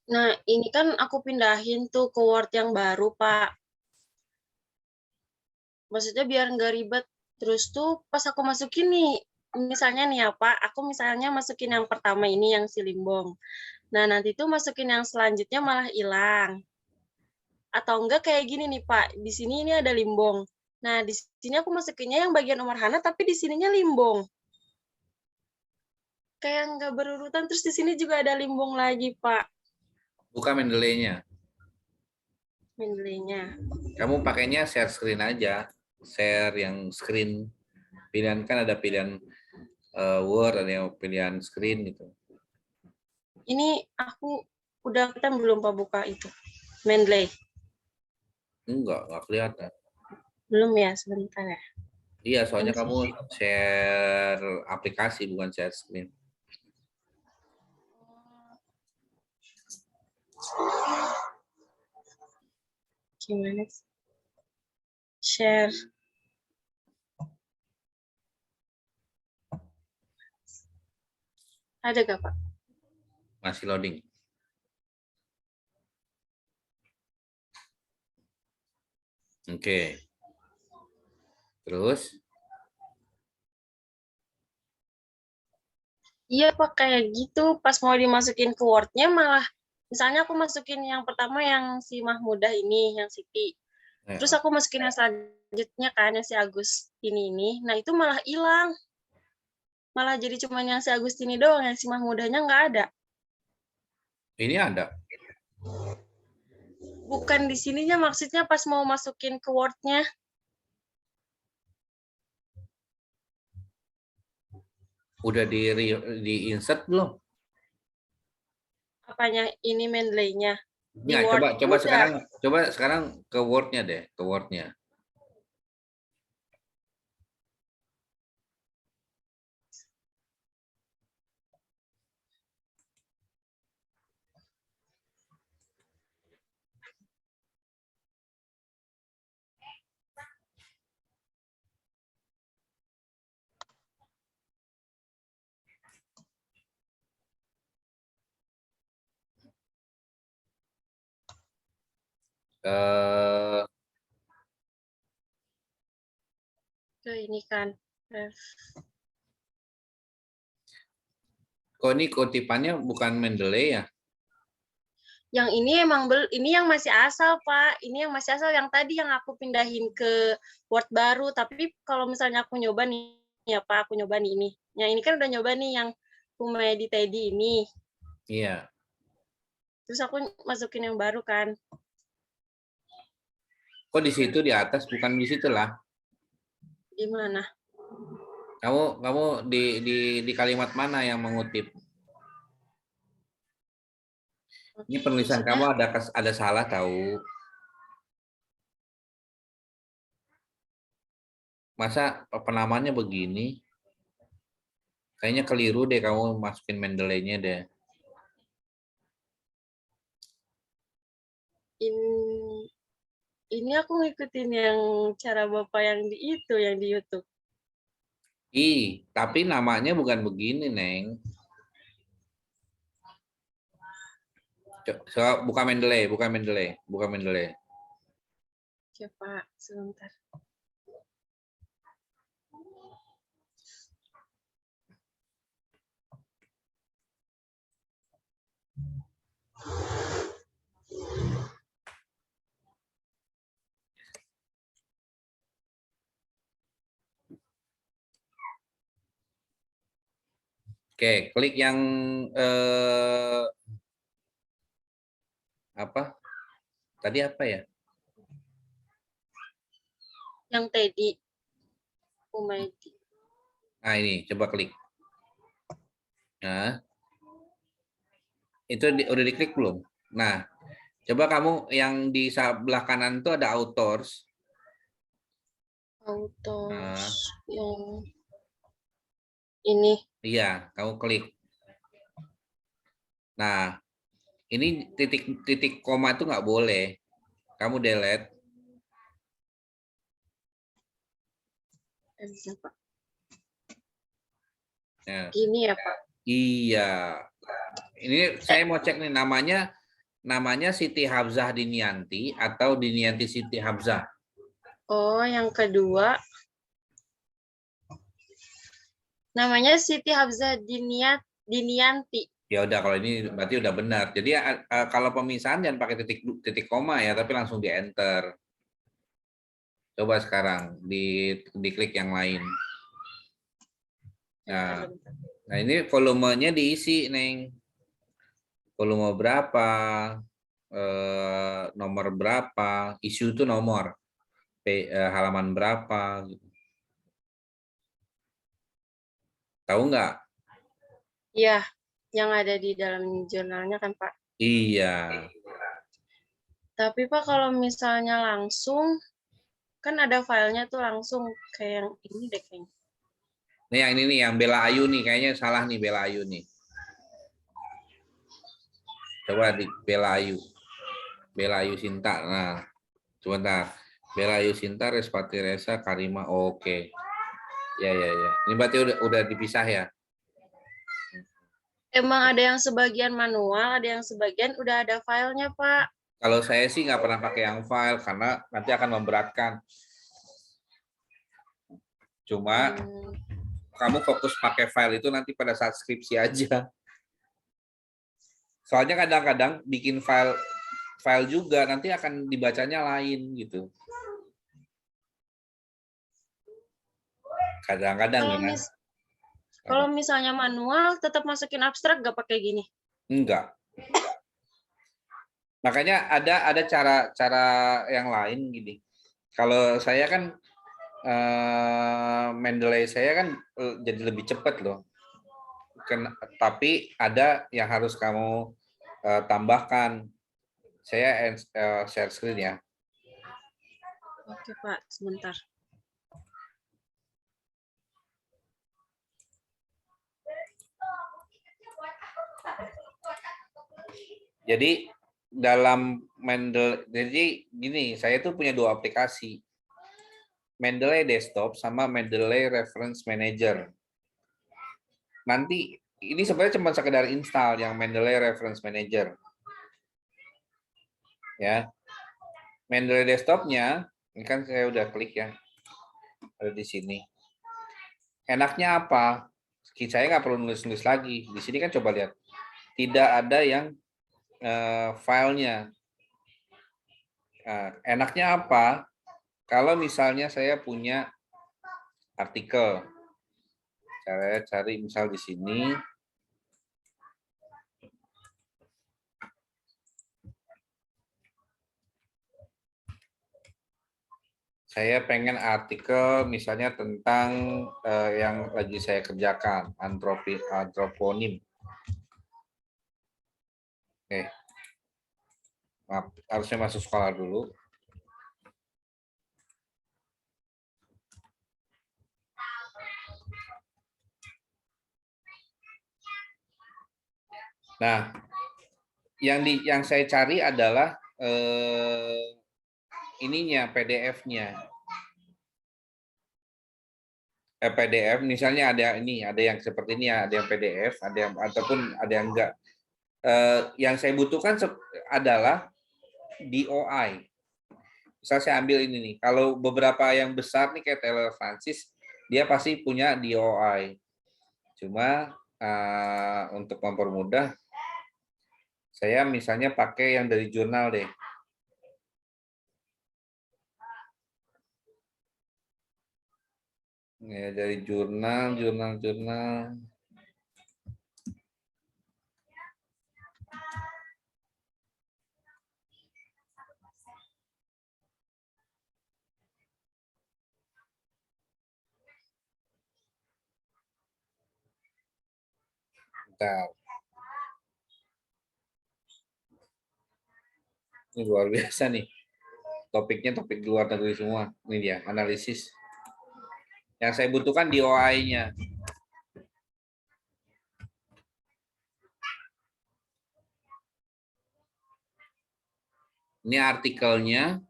Nah, ini kan aku pindahin tuh ke Word yang baru, Pak. Maksudnya biar nggak ribet. Terus tuh pas aku masukin nih, misalnya nih ya, Pak, aku misalnya masukin yang pertama ini yang si Limbong. Nah, nanti tuh masukin yang selanjutnya malah hilang. Atau enggak kayak gini nih, Pak. Di sini ini ada Limbong. Nah, di sini aku masukinnya yang bagian Umar Hana, tapi di sininya Limbong. Kayak nggak berurutan, terus di sini juga ada Limbong lagi, Pak. Buka Mendeley-nya. Mendeley-nya. Kamu pakainya share screen aja. Share yang screen. Pilihan kan ada pilihan Word, ada yang pilihan screen gitu. Ini aku udah kita belum Pak buka itu. Mendeley. Enggak kelihatan. Belum ya, sebentar ya. Iya, soalnya kamu share aplikasi bukan share screen. Gimana sih? Share. Ada gak, Pak? Masih loading. Oke. Terus? Iya, Pak, kayak gitu. Pas mau dimasukin ke Word-nya malah, misalnya aku masukin yang pertama yang si Mahmudah ini, yang Siti. Terus Ya. aku masukin yang selanjutnya kan, yang si Agus ini. Nah, itu malah hilang. Malah jadi cuma yang si Agustini doang, yang si Mahmudahnya nggak ada. Ini ada. Bukan di sininya, maksudnya pas mau masukin ke Word-nya. Udah di insert belum? Apanya ini Mendeley-nya. Di Ya, Word udah. coba sekarang ke Word-nya deh, ke Word-nya. Eh, Ke ini kan. kok ini kutipannya bukan Mendeley ya? Yang ini emang ini yang masih asal, Pak. Ini yang masih asal yang tadi yang aku pindahin ke Word baru. Tapi kalau misalnya aku nyoba nih, ya Pak, aku nyoba nih ini. Yang ini kan udah nyoba nih yang Kumedi Teddy ini. Iya. Terus aku masukin yang baru kan. Kok di situ di atas bukan di situ lah. Gimana? Kamu di kalimat mana yang mengutip? Ini penulisan Maksudnya kamu ada salah tahu. Masa penamaannya begini? Kayaknya keliru deh kamu masukin Mendeley-nya deh. ini aku ngikutin yang cara Bapak yang di itu, yang di YouTube. Tapi namanya bukan begini, Neng. Bukan Mendeley, bukan Mendeley, bukan Mendeley. Oke, Pak, sebentar. Oke, klik yang apa? Tadi apa ya? Yang Teddy, Kumedi. Nah, ini coba klik. Nah, itu udah diklik belum? Nah, coba kamu yang di sebelah kanan itu ada authors. Autos Nah, yang ini. iya, kamu klik. Nah, ini titik koma itu nggak boleh. Kamu delete. Pak. Nah, Gini ya, Pak. iya. Ini saya mau cek nih namanya namanya Siti Habzah Dinianti atau Dinianti Siti Habzah? Oh, yang kedua. Namanya Siti Habzah Dinianti. Ya udah kalau ini berarti udah benar. Jadi kalau pemisahan jangan pakai titik titik koma ya, tapi langsung di enter. Coba sekarang diklik yang lain. Nah, Bentar. nah ini volumenya diisi, Neng. Volume berapa, nomor berapa, isu itu nomor, halaman berapa, gitu. Tahu nggak? Iya, yang ada di dalam jurnalnya kan, Pak. Iya. Tapi Pak, kalau misalnya langsung, kan ada filenya tuh langsung kayak yang ini deh kayaknya. Nih yang ini nih, yang Bella Ayu nih, kayaknya salah nih Bella Ayu nih. Coba di Bella Ayu. Bella Ayu Sinta. Nah, sebentar. Bella Ayu Sinta, Respati Resa, Karima. Oke. Ya, ya, ya. Ini berarti udah dipisah ya? Emang ada yang sebagian manual, ada yang sebagian udah ada filenya, Pak. Kalau saya sih nggak pernah pakai yang file, karena nanti akan memberatkan. Cuma kamu fokus pakai file itu nanti pada saat skripsi aja. Soalnya kadang-kadang bikin file juga nanti akan dibacanya lain gitu. Kadang-kadang Kalau ya. kalau misalnya manual, tetap masukin abstrak nggak pakai gini? Enggak. Makanya ada cara yang lain gini. Kalau saya kan Mendeley saya kan jadi lebih cepat loh. Tapi ada yang harus kamu tambahkan. Saya share screen ya. Oke, Pak. Sebentar. Jadi dalam jadi gini, saya tuh punya 2 aplikasi. Mendeley Desktop sama Mendeley Reference Manager. Nanti ini sebenarnya cuma sekedar install yang Mendeley Reference Manager. Ya. Mendeley Desktop-nya, ini kan saya udah klik ya. Ada di sini. Enaknya apa? Saya nggak perlu nulis-nulis lagi. Di sini kan coba lihat. Tidak ada yang filenya. Enaknya apa? Kalau misalnya saya punya artikel, saya cari misal di sini, saya pengen artikel misalnya tentang yang lagi saya kerjakan, antroponim. Maaf, harusnya masuk sekolah dulu. Nah, yang saya cari adalah ininya PDF-nya. PDF misalnya ada yang seperti ini ya, ada yang PDF, ada yang ataupun ada yang enggak. Yang saya butuhkan adalah DOI. Misal saya ambil ini nih, kalau beberapa yang besar nih kayak Taylor Francis, dia pasti punya DOI. Cuma untuk mempermudah, saya misalnya pakai yang dari jurnal deh. Ya, dari jurnal. Bentar. Ini luar biasa nih. Topiknya topik luar negeri semua. Ini dia, analisis. Yang saya butuhkan DOI-nya. Ini artikelnya.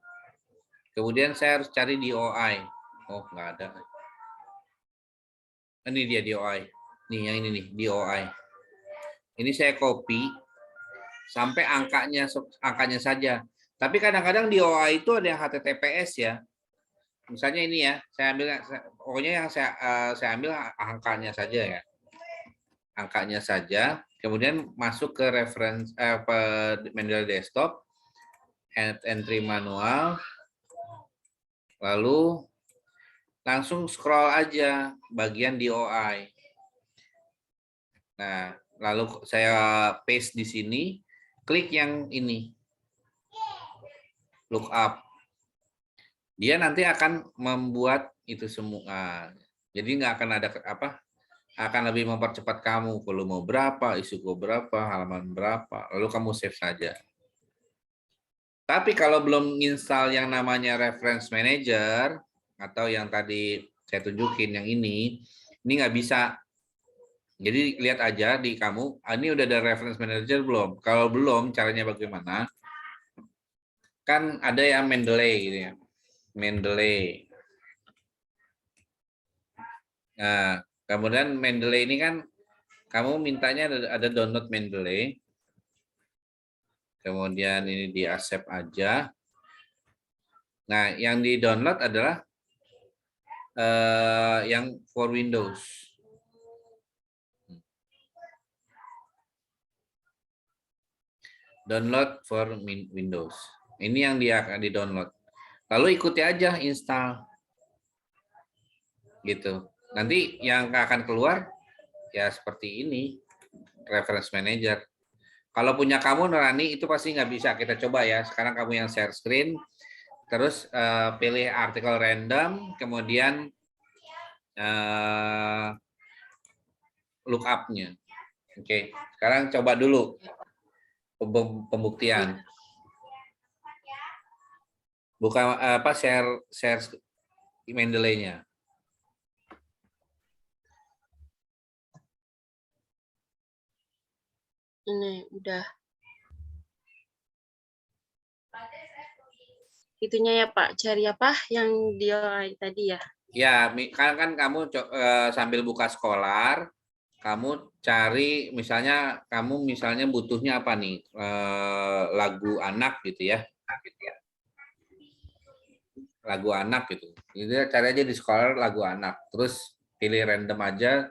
Kemudian saya harus cari DOI. Oh, nggak ada. Ini dia DOI. Nih, yang ini nih, DOI. Ini saya copy. sampai angkanya saja. Tapi kadang-kadang di OA itu ada yang HTTPS ya. Misalnya ini ya, pokoknya yang saya ambil angkanya saja ya. Angkanya saja, kemudian masuk ke reference Mendeley desktop, entry manual, lalu langsung scroll aja bagian DOI. Nah, lalu saya paste di sini, klik yang ini, lookup. Dia nanti akan membuat itu semua. Jadi nggak akan ada akan lebih mempercepat kamu. Kalau mau berapa, isu berapa, halaman berapa, lalu kamu save saja. Tapi kalau belum install yang namanya Reference Manager, atau yang tadi saya tunjukin yang ini nggak bisa. Jadi lihat aja di kamu, ini udah ada Reference Manager belum? Kalau belum, caranya bagaimana? Kan ada yang Mendeley gitu ya. Mendeley. Nah, kemudian Mendeley ini kan kamu mintanya ada download Mendeley. Kemudian ini di accept aja. Nah, yang di download adalah yang for Windows. Download for Windows. Ini yang dia akan di download. Lalu ikuti aja install. Gitu. Nanti yang akan keluar ya seperti ini, Reference Manager. Kalau punya kamu Nurani itu pasti nggak bisa, kita coba ya. Sekarang kamu yang share screen, terus pilih artikel random, kemudian lookup-nya. Oke, sekarang coba dulu pembuktian. Buka share Mendeley-nya. Ini udah. Itunya ya Pak, cari apa yang dia tadi ya? Ya, kan kamu sambil buka Scholar, kamu cari kamu misalnya butuhnya apa nih? Lagu anak gitu ya. Lagu anak gitu. Jadi cari aja di Scholar lagu anak. Terus pilih random aja,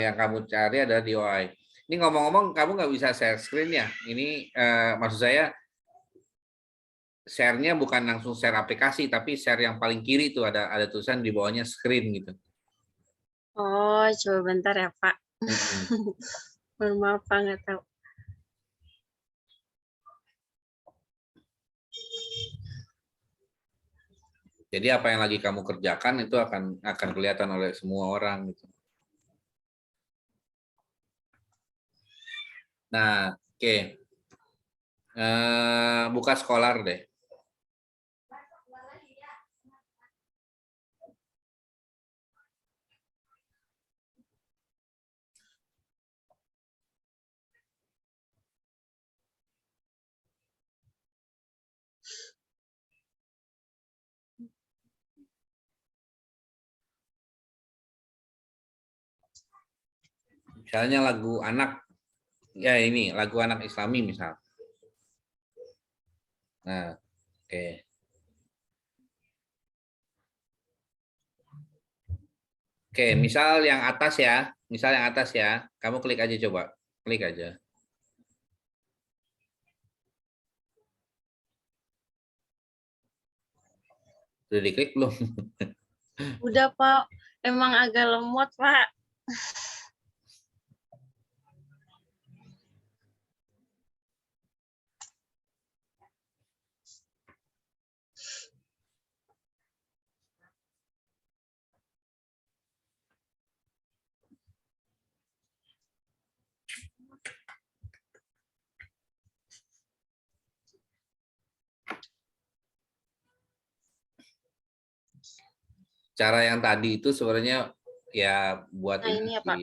yang kamu cari adalah DIY. Ini ngomong-ngomong kamu nggak bisa share screen ya? Ini maksud saya share-nya bukan langsung share aplikasi, tapi share yang paling kiri itu ada tulisan di bawahnya screen gitu. Oh, coba bentar ya Pak. Mm-mm. Mohon maaf Pak, nggak tahu. Jadi apa yang lagi kamu kerjakan itu akan kelihatan oleh semua orang gitu. Nah, oke. Buka Scholar deh. Misalnya lagu anak, ya ini lagu anak Islami misal. Nah, oke. Oke, misal yang atas ya, kamu klik aja coba, klik aja. Sudah diklik belum? Udah Pak, emang agak lemot Pak. Cara yang tadi itu sebenarnya ya buat Nah ini ya Pak.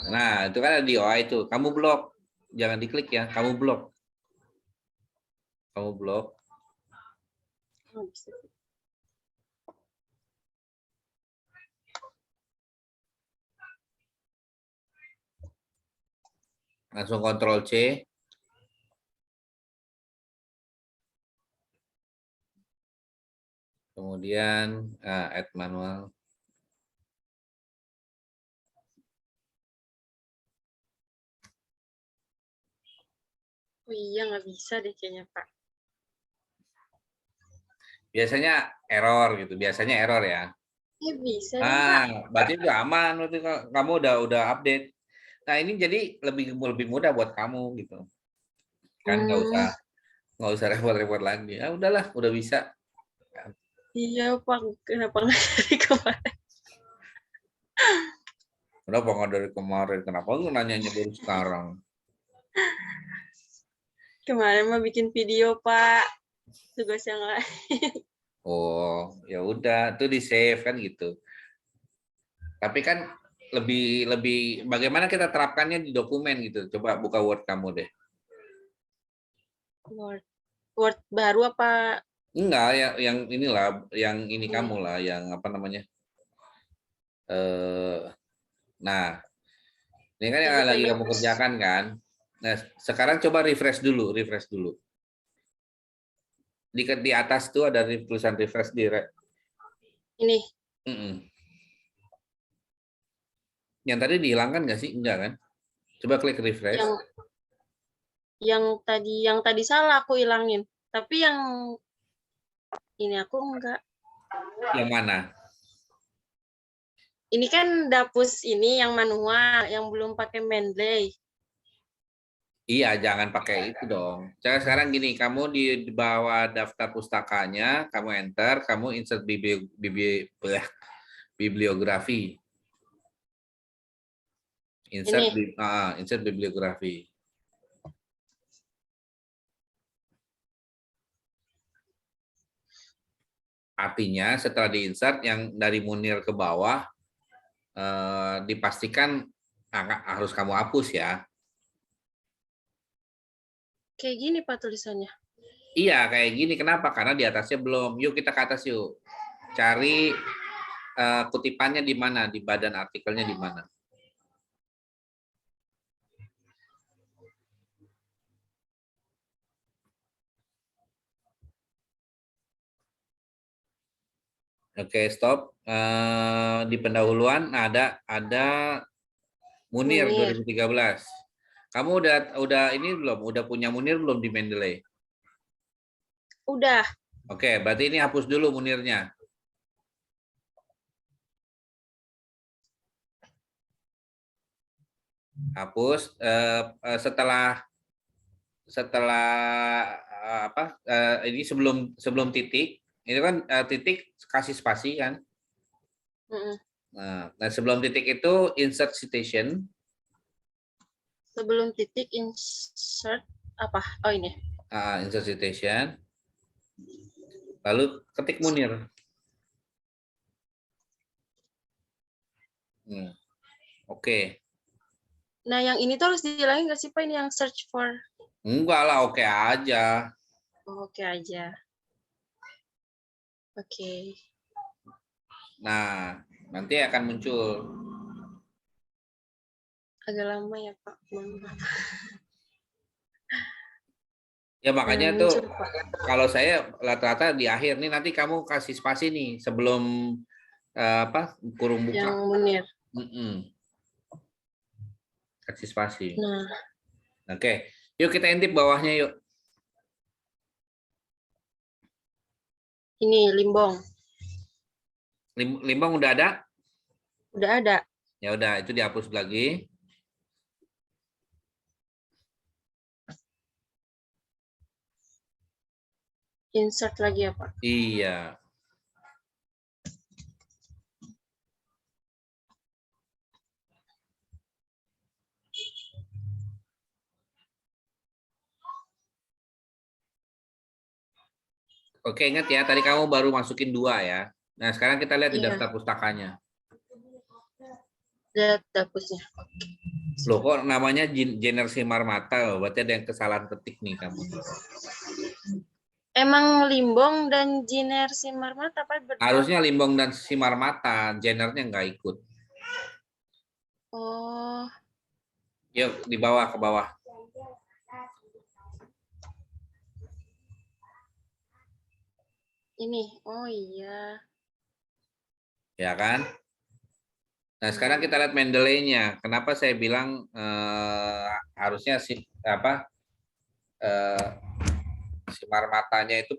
nah itu kan ada di OA itu. Kamu blok, jangan diklik ya. Kamu blok. Oh, bisa. Langsung Ctrl C. kemudian add manual. Oh iya, nggak bisa deh kayaknya, Pak. Biasanya error gitu, biasanya error ya. Bisa dong, Pak. Berarti udah aman, berarti kamu udah update. Nah, ini jadi lebih mudah buat kamu gitu. Kan Hmm, nggak usah repot-repot lagi. Ah, udahlah, udah bisa. iya, Pak. Kenapa nggak dari kemarin? Kenapa nggak dari kemarin? Kenapa lu nanyanya baru sekarang? Kemarin mah bikin video, Pak. Tugas yang lain. Oh, ya udah, itu di save kan gitu. Tapi kan lebih lebih bagaimana kita terapkannya di dokumen gitu. Coba buka Word kamu deh. Word, Word baru apa Enggak, ya, yang inilah, yang ini ini? kamu lah, yang apa namanya? Eh, nah, ini kan yang Jadi lagi tadi kamu aku kerjakan kan. Nah, sekarang coba refresh dulu. Di atas tuh ada tulisan refresh di ini Mm-mm. Yang tadi dihilangkan nggak sih? Enggak kan? Coba klik refresh. yang yang tadi salah aku ilangin. Tapi yang ini aku enggak. Yang mana? Ini kan dapus ini yang manual, yang belum pakai Mendeley. Iya, jangan pakai itu dong. Cara sekarang gini, kamu di bawah daftar pustakanya, kamu enter, kamu insert bibliografi. Ini, Insert bibliografi. Artinya setelah diinsert yang dari Munir ke bawah dipastikan harus kamu hapus ya. kayak gini Pak tulisannya. Iya, kayak gini. Kenapa? Karena di atasnya belum. Yuk kita ke atas yuk. Cari kutipannya di mana, di badan artikelnya di mana. Oke, stop. Di pendahuluan ada Munir Munir. 2013. Kamu udah ini belum? Udah punya Munir belum di Mendeley? Udah. Oke, berarti ini hapus dulu Munirnya. Hapus setelah setelah ini sebelum titik, ini kan titik kasih spasi kan. Mm-mm. Nah, sebelum titik itu insert citation. Sebelum titik insert apa? Oh ini. Insert citation. Lalu ketik Munir. Oke. Nah, yang ini tuh harus dihilangin nggak sih Pak? Ini yang search for. Enggak lah, oke aja. Oh, oke aja. Oke. Nah, nanti akan muncul. Agak lama ya Pak. Maaf. Ya Nah, makanya tuh muncul Pak. kalau saya rata-rata di akhir nih nanti kamu kasih spasi nih sebelum kurung buka. Yang Munir. Mm-mm. Kasih spasi. Nah, Oke, yuk kita intip bawahnya yuk. ini Limbong. Limbang udah ada? Udah ada. Ya udah, itu dihapus lagi. Insert lagi ya Pak. Iya. Oke, ingat ya, tadi kamu baru masukin 2 ya. Nah, sekarang kita lihat di Iya. daftar pustakanya. Lihat dapusnya. Loh, kok namanya Jenner Simarmata? Berarti ada yang kesalahan ketik nih kamu. Emang Limbong dan Jiner Simarmata Pak? Harusnya Limbong dan Simarmata, Jennernya nggak ikut. Oh, Yuk, di bawah, ke bawah. Ini. Oh iya. Ya kan? Nah, sekarang kita lihat Mendeley-nya. Kenapa saya bilang harusnya eh, simar matanya itu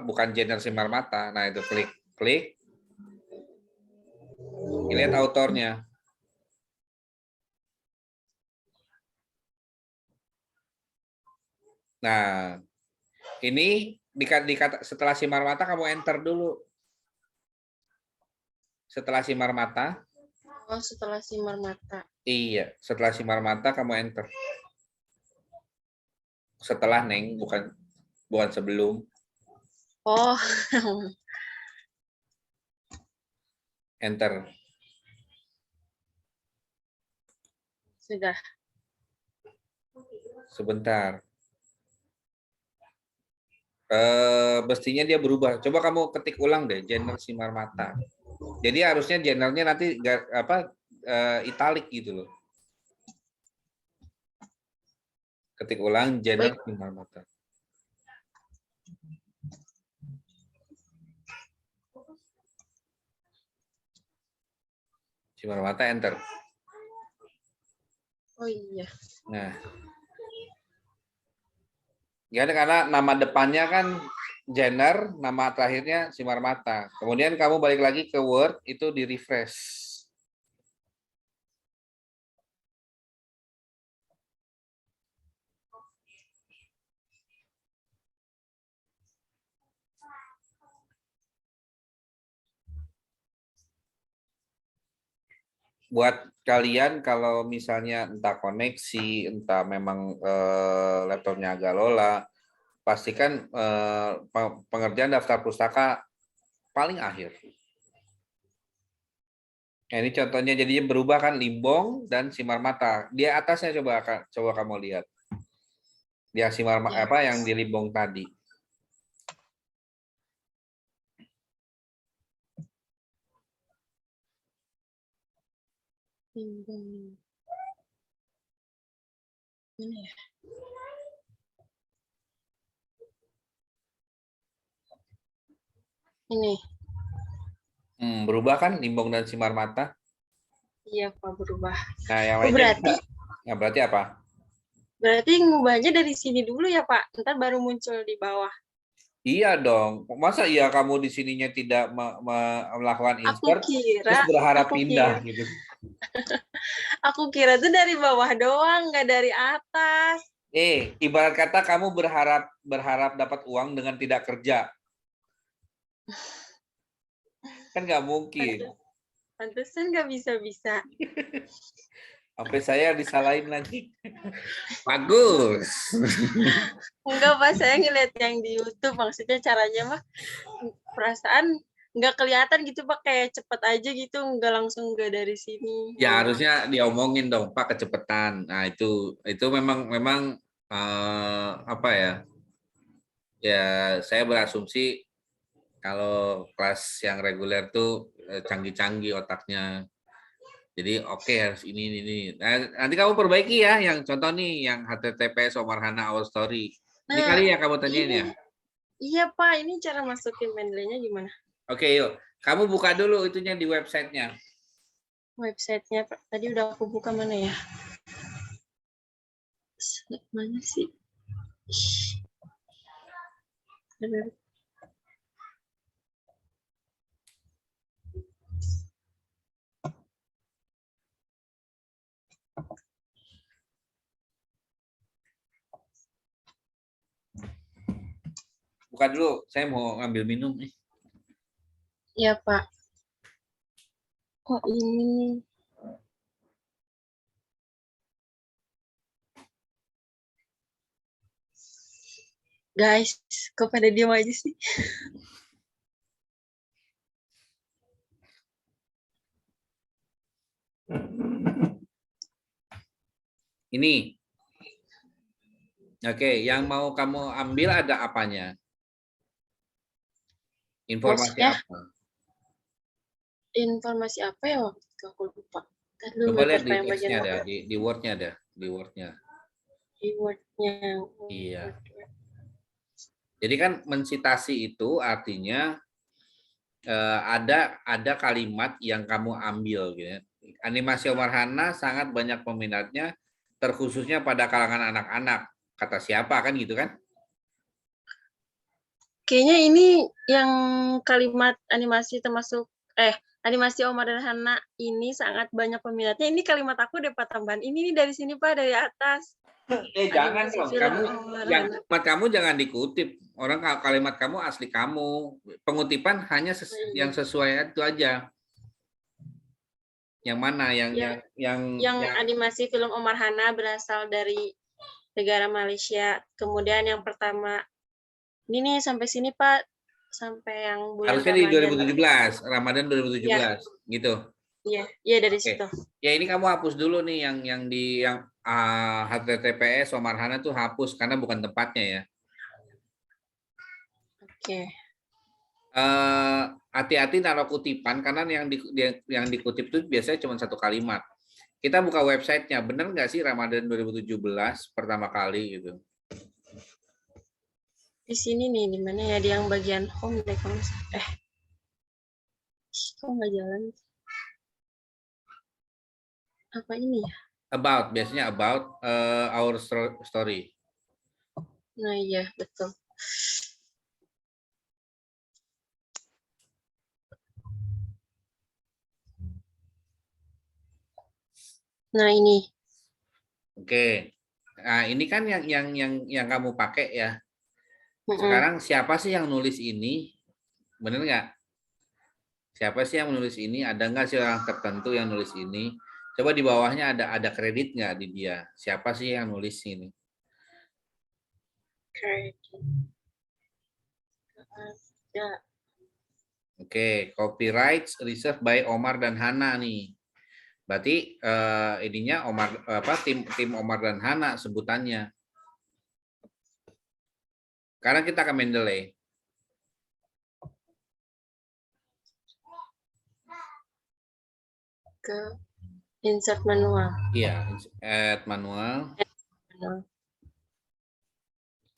bukan genre simar mata. Nah, itu klik klik, lihat autornya. Nah, ini setelah simar mata kamu enter dulu. Setelah simar mata, Oh, setelah simar mata. iya, setelah simar mata kamu enter. Setelah Neng, bukan bukan sebelum. Oh, Enter. sudah. Sebentar. Mestinya dia berubah. Coba kamu ketik ulang deh, genre simar mata. Jadi harusnya genrenya nanti italik gitu loh. Ketik ulang genre Baik. simar mata. Simar mata enter. Oh iya. Nah, ya karena nama depannya kan genre, nama terakhirnya simar mata. Kemudian kamu balik lagi ke Word, itu di refresh. Buat kalian kalau misalnya entah koneksi, entah memang laptopnya agak lola, pastikan pengerjaan daftar pustaka paling akhir. Nah, ini contohnya jadinya berubah kan limbong dan simar mata. Di atasnya coba kamu lihat. Dia Ya, yang di limbong tadi. bimbang. Mana ya? Ini. Berubah kan limbong dan simar mata. Iya, Pak, berubah. Nah, yang Oh, lainnya bisa. berarti Nah, berarti apa? berarti ngubahnya dari sini dulu ya, Pak. Ntar baru muncul di bawah. Iya dong. Masa iya kamu di sininya tidak melakukan Aku insert kira, terus berharap aku pindah kira, gitu. aku kira tuh dari bawah doang, nggak dari atas. Ibarat kata kamu berharap berharap dapat uang dengan tidak kerja. Kan nggak mungkin. Pantesan nggak bisa-bisa. Sampai saya disalahin lagi. Bagus. Enggak, Pak, saya ngeliat yang di YouTube, maksudnya caranya mah perasaan nggak kelihatan gitu, Pak, kayak cepet aja gitu, nggak langsung nggak dari sini. Ya harusnya diomongin dong Pak kecepatan. Nah itu memang apa ya? Ya saya berasumsi kalau kelas yang reguler tuh canggih-canggih otaknya. Jadi oke, harus ini. Nah, nanti kamu perbaiki ya yang contoh nih yang HTTPS Omarhana Our Story. Ini Nah, kali ya kamu tanyain ini ya. iya, Pak, ini cara masukin Mendeley-nya gimana? Oke, yuk. Kamu buka dulu itunya di websitenya. Websitenya, Pak. Tadi udah aku buka, mana ya? Mana sih? Buka dulu, saya mau ngambil minum nih. Iya, Pak. Kok ini? Guys, kok pada diam aja sih? Ini. Oke, yang mau kamu ambil ada apanya? Informasi Maksudnya apa? informasi apa ya waktu itu aku lupa. Ntar dulu Coba lihat lupa di yang bagian teksnya ada, mana. di Word-nya ada, di Word-nya. Keywordnya. Iya. Jadi kan mensitasi itu artinya ada kalimat yang kamu ambil gitu ya. Animasi Omar Hana sangat banyak peminatnya, terkhususnya pada kalangan anak-anak. Kata siapa kan gitu kan? Kayaknya ini yang kalimat animasi termasuk animasi Omar dan Hana ini sangat banyak peminatnya. Ini kalimat aku dapat tambahan. Ini nih dari sini Pak, dari atas. Jangan Animasi dong, film kamu Omar yang Hana. kalimat kamu jangan dikutip. Orang kalimat kamu asli kamu. Pengutipan hanya yang sesuai itu aja. Yang mana? Yang animasi film Omar Hana berasal dari negara Malaysia. Kemudian yang pertama, ini nih sampai sini Pak, sampai yang bulan harusnya di Ramadan. 2017, Ramadan Iya, 2017, gitu. iya, iya dari Oke. situ. Ya ini kamu hapus dulu nih yang HTTPS Omar Hana tuh hapus karena bukan tempatnya ya. Oke. Hati-hati naruh kutipan karena yang dikutip itu biasanya cuma satu kalimat. Kita buka websitenya, bener nggak sih Ramadan 2017 pertama kali gitu? Di sini nih, di mana ya? Di yang bagian home deh kamu. Kok nggak jalan? Apa ini ya? About, biasanya about our story. Nah iya, betul. Nah ini. Oke. Nah, ini kan yang kamu pakai ya. Mm-mm. Sekarang siapa sih yang nulis ini? Bener nggak? Siapa sih yang menulis ini? Ada nggak sih orang tertentu yang nulis ini? Coba di bawahnya ada kredit nggak di dia? Siapa sih yang nulis ini? Oke. Ya. Oke, copyright reserved by Omar dan Hana nih. Berarti ininya Omar apa tim Omar dan Hana sebutannya. Karena kita ke Mendeley. Ke insert manual. Iya, add manual. Manual.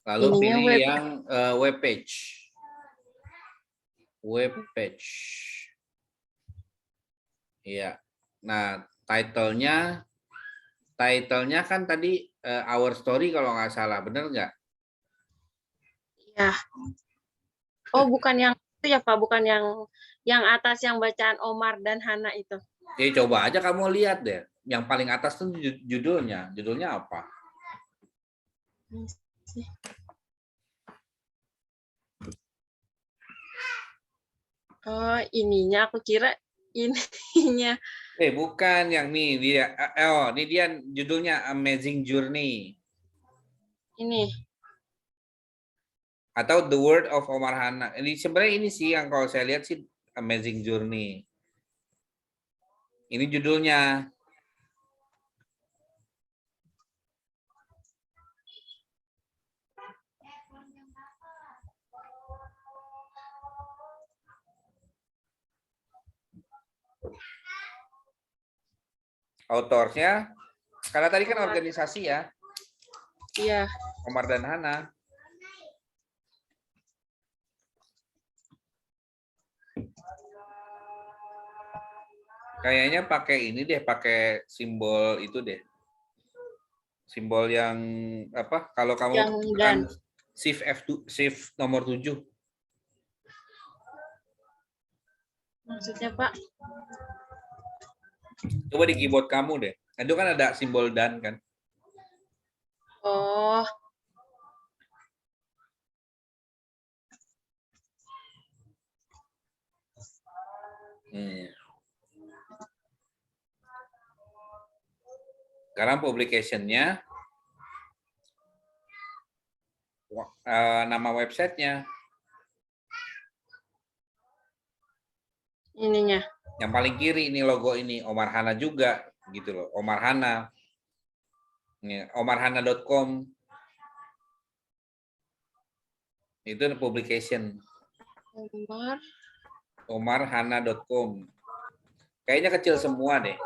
Lalu Ininya pilih web. yang web page. Web page. Iya. Nah, title-nya kan tadi Our Story kalau nggak salah, bener nggak? Ya. Oh, bukan yang itu ya, Pak. Bukan yang atas yang bacaan Omar dan Hana itu. Jadi coba aja kamu lihat deh. Yang paling atas tuh judulnya. Judulnya apa? Oh, ininya aku kira ininya. Bukan yang nih dia. Oh, ini dia judulnya Amazing Journey Ini. atau The Word of Omar Hana. Ini sebenarnya ini sih yang kalau saya lihat sih Amazing Journey. Ini judulnya. Autornya, karena tadi kan Omar. organisasi ya, Iya. Omar dan Hana. Kayaknya pakai ini deh, pakai simbol itu deh. Simbol yang apa? Kalau kamu Yang tekan dan. shift F2, shift nomor 7. Maksudnya, Pak? Coba di keyboard kamu deh. Itu kan ada simbol dan kan. Oh. Sekarang publication-nya, nama websitenya, Ininya. yang paling kiri ini logo ini Omar Hana juga gitu loh. Omar Hana, omarhana.com itu publication. Omar. Omarhana.com. Kayaknya kecil semua deh.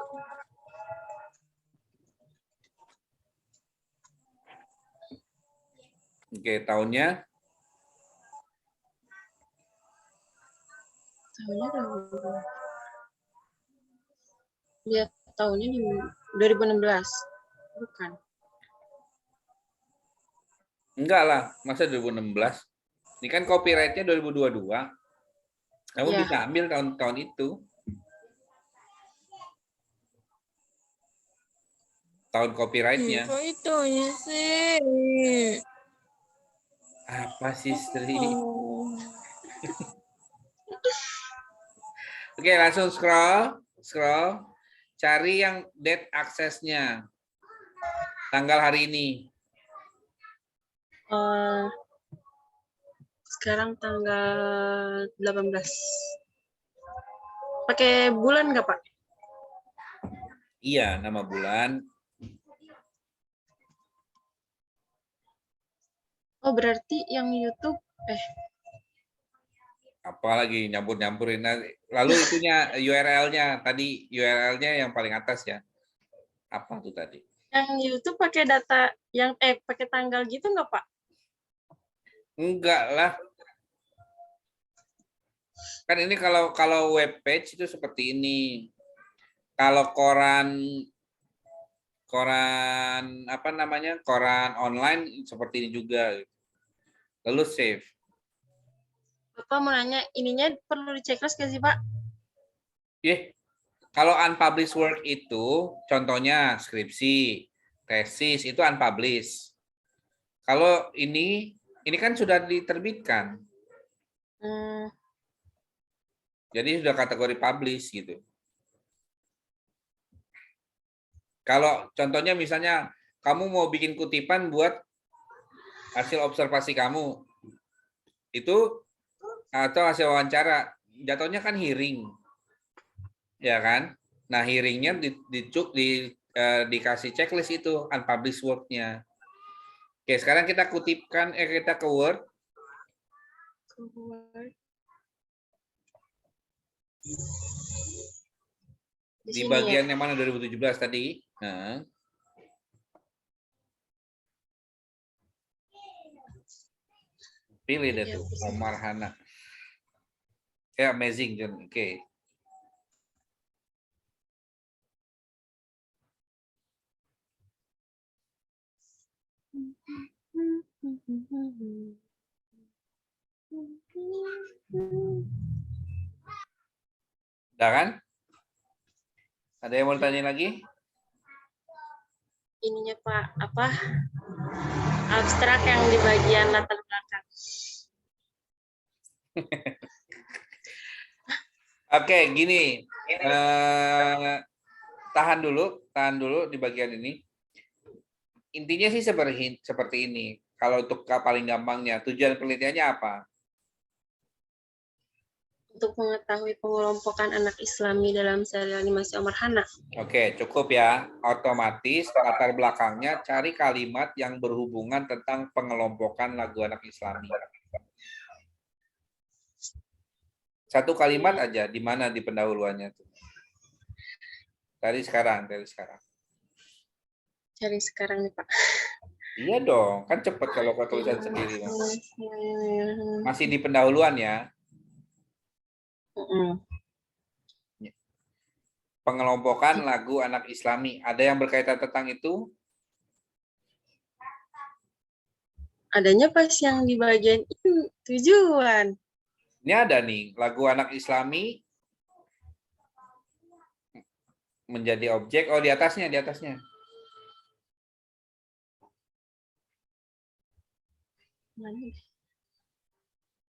Oke, tahunnya Tahunnya berapa? Lihat tahunnya di 2016. Bukan. Enggak lah, masa 2016? Ini kan copyright-nya 2022. Kamu Ya. bisa ambil tahun-tahun itu. Tahun copyright-nya. Kok itu ya sih? Apa sih, Sri? Oh. Oke, langsung scroll. Cari yang date aksesnya. Tanggal hari ini. Sekarang tanggal 18. Pakai bulan nggak, Pak? Iya, nama bulan. Oh, berarti yang YouTube Apalagi nyampur-nyampurin. Lalu itunya URL-nya. Tadi URL-nya yang paling atas ya. Apa tuh tadi? yang YouTube pakai data yang pakai tanggal gitu nggak, Pak? Enggak lah. Kan ini kalau web page itu seperti ini. Kalau koran apa namanya? Koran online seperti ini juga. Lalu save. Bapak mau nanya, ininya perlu di checklist nggak sih, Pak? Kalau unpublished work itu contohnya skripsi, tesis itu unpublished. Kalau ini kan sudah diterbitkan. Jadi sudah kategori publish gitu. Kalau contohnya misalnya kamu mau bikin kutipan buat hasil observasi kamu, itu atau hasil wawancara, jatuhnya kan hearing, ya kan? Nah hearingnya dikasih checklist itu unpublished work-nya. Oke, sekarang kita kutipkan, kita ke Word. Di bagian yang mana 2017 tadi? Nah. Pilih deh tuh, Omar Hana. Amazing, John. Oke. Udah kan? Ada yang mau tanya lagi? Ininya, Pak, apa? Abstrak yang di bagian latar belakang. Oke, gini. Tahan dulu di bagian ini. Intinya sih seperti ini. Kalau untuk paling gampangnya, tujuan penelitiannya apa? Untuk mengetahui pengelompokan anak Islami dalam serial animasi Omar Hana. Oke, cukup ya. Otomatis latar belakangnya cari kalimat yang berhubungan tentang pengelompokan lagu anak Islami. Satu kalimat aja, di mana di pendahuluannya tuh? Dari sekarang. Cari sekarang nih, Pak. Iya dong, kan cepet kalau kau tulisan sendiri. Masih di pendahuluan ya. Pengelompokan lagu anak Islami. Ada yang berkaitan tentang itu? Adanya pas yang di bagian itu, tujuan. Ini ada nih, lagu anak Islami menjadi objek. Oh, di atasnya.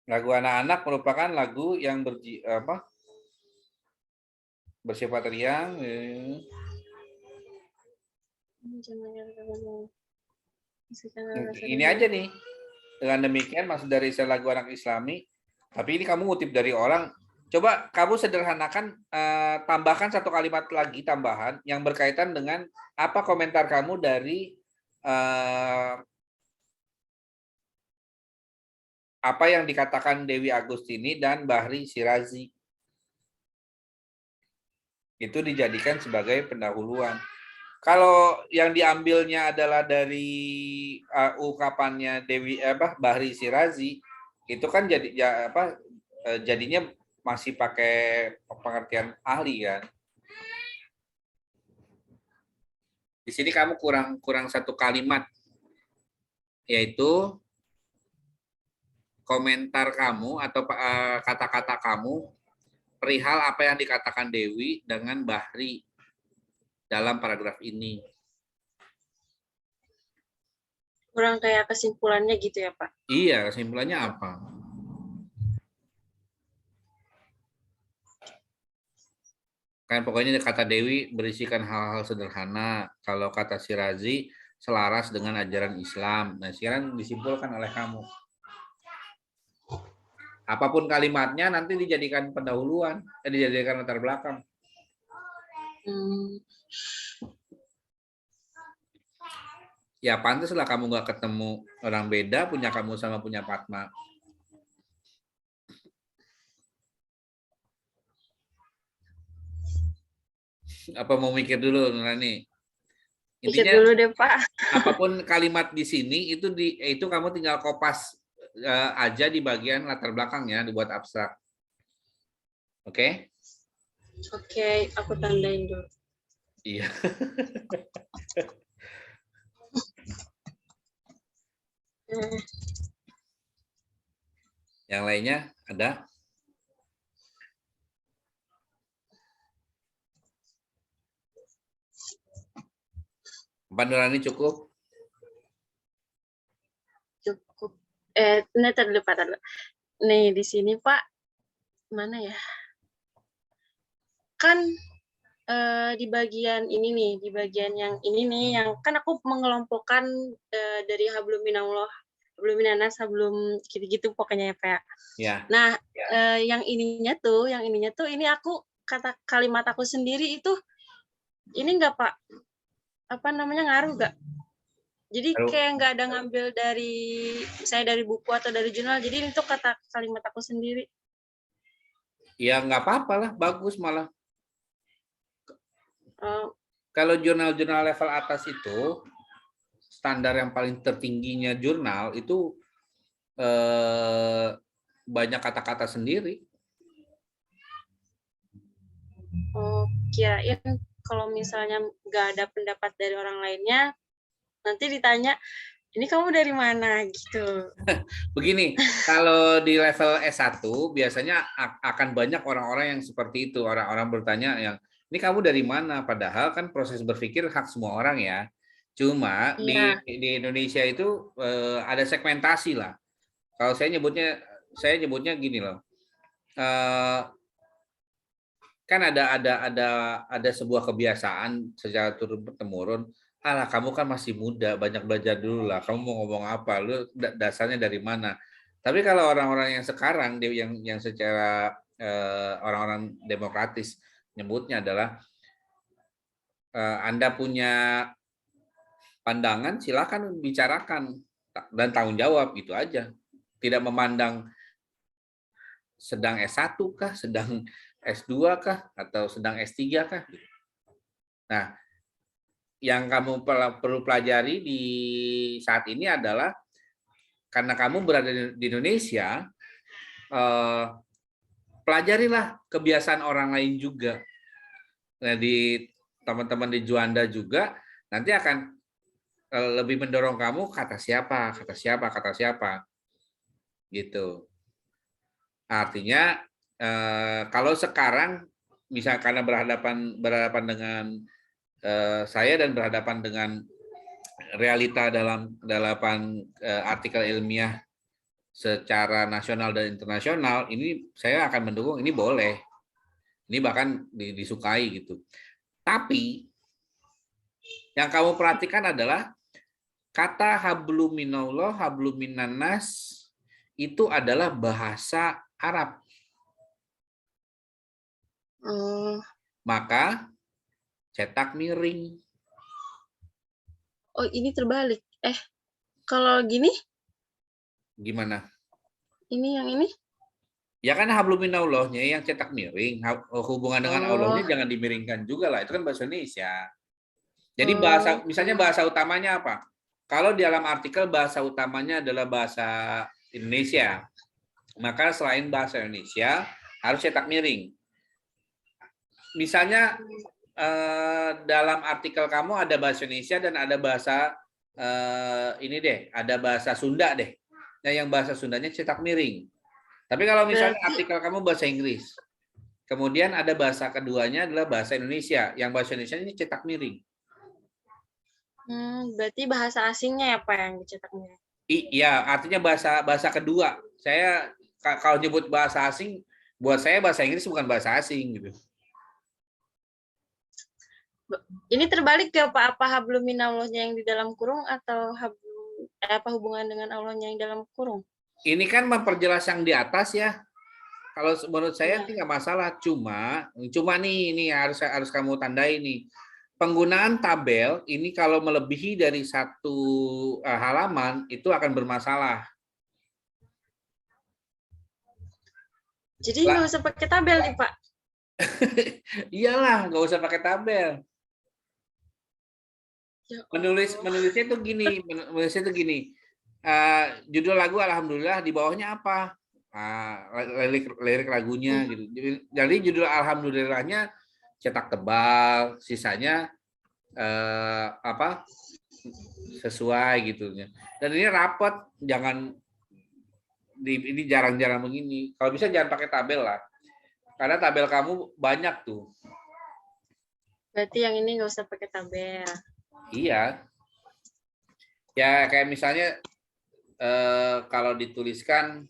Lagu anak-anak merupakan lagu yang bersifat riang. Ini aja nih. Dengan demikian maksud dari lagu anak Islami. Tapi ini kamu ngutip dari orang. Coba kamu sederhanakan, tambahkan satu kalimat lagi tambahan yang berkaitan dengan apa komentar kamu dari apa yang dikatakan Dewi Agustini dan Bahri Shirazi. Itu dijadikan sebagai pendahuluan. Kalau yang diambilnya adalah dari ungkapannya Bahri Shirazi, itu kan jadinya masih pakai pengertian ahli kan. Di sini kamu kurang satu kalimat, yaitu komentar kamu atau kata-kata kamu perihal apa yang dikatakan Dewi dengan Bahri dalam paragraf ini. Kurang kayak kesimpulannya gitu ya, Pak. Iya, kesimpulannya apa? Kan pokoknya kata Dewi berisikan hal-hal sederhana. Kalau kata si Razi selaras dengan ajaran Islam. Nah, sekarang disimpulkan oleh kamu. Apapun kalimatnya nanti dijadikan pendahuluan, dijadikan latar belakang. Ya pantaslah kamu nggak ketemu orang beda, punya kamu sama punya Fatma. Apa mau mikir dulu, Nurani? Mikir Intinya dulu deh, Pak. apapun kalimat di sini itu kamu tinggal kopas aja di bagian latar belakangnya, dibuat abstrak. Oke? Oke, aku tandain dulu. Iya. Yang lainnya ada? Pak Nurani cukup? Cukup. Ini tadi Pak. Nih, di sini, Pak. Mana ya? Kan di bagian ini nih, di bagian yang ini nih, yang kan aku mengelompokkan dari hablum minallah, hablum minanas, hablum gitu-gitu pokoknya ya, Pak. Ya. Nah, yang ininya tuh, ini aku kata kalimat aku sendiri itu ini enggak, Pak? Apa namanya, ngaruh enggak? Jadi kayak nggak ada ngambil dari buku atau dari jurnal. Jadi ini tuh kata kalimat aku sendiri. Ya nggak apa-apa lah, bagus malah. Oh. Kalau jurnal-jurnal level atas itu, standar yang paling tertingginya jurnal itu banyak kata-kata sendiri. Oh, kirain kalau misalnya nggak ada pendapat dari orang lainnya, nanti ditanya, ini kamu dari mana gitu. Begini, kalau di level S1 biasanya akan banyak orang-orang yang seperti itu. Orang-orang bertanya yang, ini kamu dari mana? Padahal kan proses berpikir hak semua orang ya. Cuma Iya. di Indonesia itu ada segmentasi lah. Kalau saya nyebutnya gini loh. Kan ada sebuah kebiasaan secara turun-temurun. Alah, kamu kan masih muda, banyak belajar dulu lah. Kamu mau ngomong apa? Lu dasarnya dari mana? Tapi kalau orang-orang yang sekarang, yang secara orang-orang demokratis nyebutnya adalah Anda punya pandangan, silakan bicarakan dan tanggung jawab, gitu aja. Tidak memandang sedang S1 kah, sedang S2 kah, atau sedang S3 kah. Nah, yang kamu perlu pelajari di saat ini adalah karena kamu berada di Indonesia, pelajarilah kebiasaan orang lain juga. Nah, di teman-teman di Juanda juga nanti akan lebih mendorong kamu kata siapa gitu. Artinya kalau sekarang misalnya karena berhadapan dengan saya dan berhadapan dengan realita dalam artikel ilmiah secara nasional dan internasional, ini saya akan mendukung, ini boleh, ini bahkan disukai gitu. Tapi yang kamu perhatikan adalah kata hablum minallah, hablum minannas itu adalah bahasa Arab. Maka cetak miring. Oh, ini terbalik. Kalau gini? Gimana? Ini yang ini? Ya kan hablum minallahnya yang cetak miring. Hubungan dengan Allahnya jangan dimiringkan juga lah. Itu kan bahasa Indonesia. Jadi misalnya bahasa utamanya apa? Kalau di dalam artikel bahasa utamanya adalah bahasa Indonesia, maka selain bahasa Indonesia harus cetak miring. Misalnya dalam artikel kamu ada bahasa Indonesia dan ada bahasa ini deh, ada bahasa Sunda deh. Nah, yang bahasa Sundanya cetak miring. Tapi kalau misalnya artikel kamu bahasa Inggris, kemudian ada bahasa keduanya adalah bahasa Indonesia, yang bahasa Indonesia ini cetak miring. Berarti bahasa asingnya ya Pak yang dicetak miring. Iya, artinya bahasa kedua. Saya kalau nyebut bahasa asing, buat saya bahasa Inggris bukan bahasa asing gitu. Ini terbalik ya Pak, apa hablum minallahnya yang di dalam kurung atau apa hubungan dengan Allahnya yang dalam kurung? Ini kan memperjelas yang di atas ya. Kalau menurut saya Iya. sih nggak masalah. Cuma ini harus kamu tandai nih. Penggunaan tabel ini kalau melebihi dari satu halaman itu akan bermasalah. Jadi nggak usah pakai tabel nih Pak. Iyalah, nggak usah pakai tabel. Ya, Menulisnya itu gini. Judul lagu Alhamdulillah, di bawahnya apa? Lirik lagunya gitu. Jadi judul Alhamdulillahnya cetak tebal, sisanya sesuai gitu. Dan ini rapat, jangan ini jarang-jarang begini. Kalau bisa jangan pakai tabel lah, karena tabel kamu banyak tuh. Berarti yang ini nggak usah pakai tabel. Iya. Ya kayak misalnya kalau dituliskan